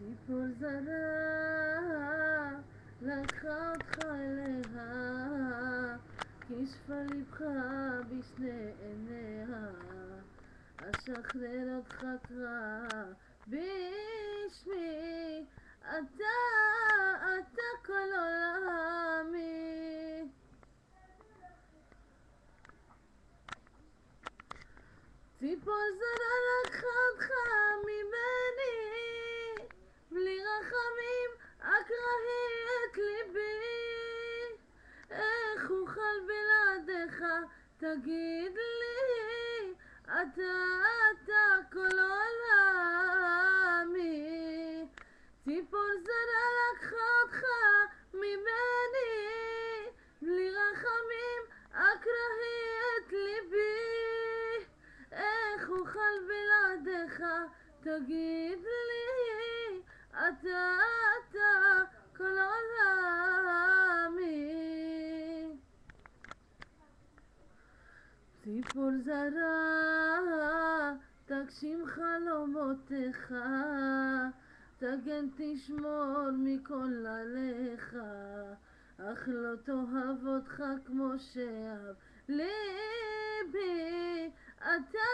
ציפור זרה לקחה אותך אליה, כשפה לבך בשני עיניה, אשחרר אותך קרא בשמי, אתה כל עולמי. ציפור זרה לקחה אותך ממני, בלי רחמים אקרהי את ליבי, איך אוכל בלעדיך תגיד לי, אתה כל עולמי. ציפור זרה לקחה אותך ממני, בלי רחמים אקרהי את ליבי, איך אוכל בלעדיך תגיד לי, אתה כל עולמי. ציפור זרה תגשים חלומותיך, תגן תשמור מכל עליך, אך לא תאהב אותך כמו שאהב ליבי, אתה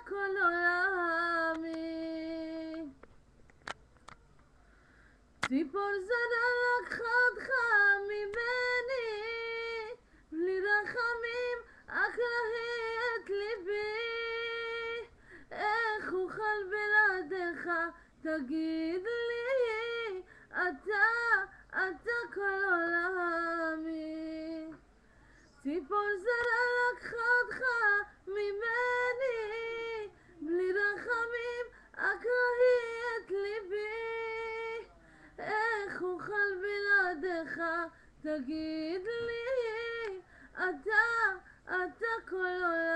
כל עולמי. ציפור זרה לקחה אותך ממני, בלי רחמים אקרהי את ליבי, איך אוכל בלעדיך תגיד לי, אתה כל עולמי. ציפור זרה לקחה אותך ממני, בלי רחמים אקרהי את ליבי, איך אוכל בלעדיך תגיד לי, אתה כל עולמי.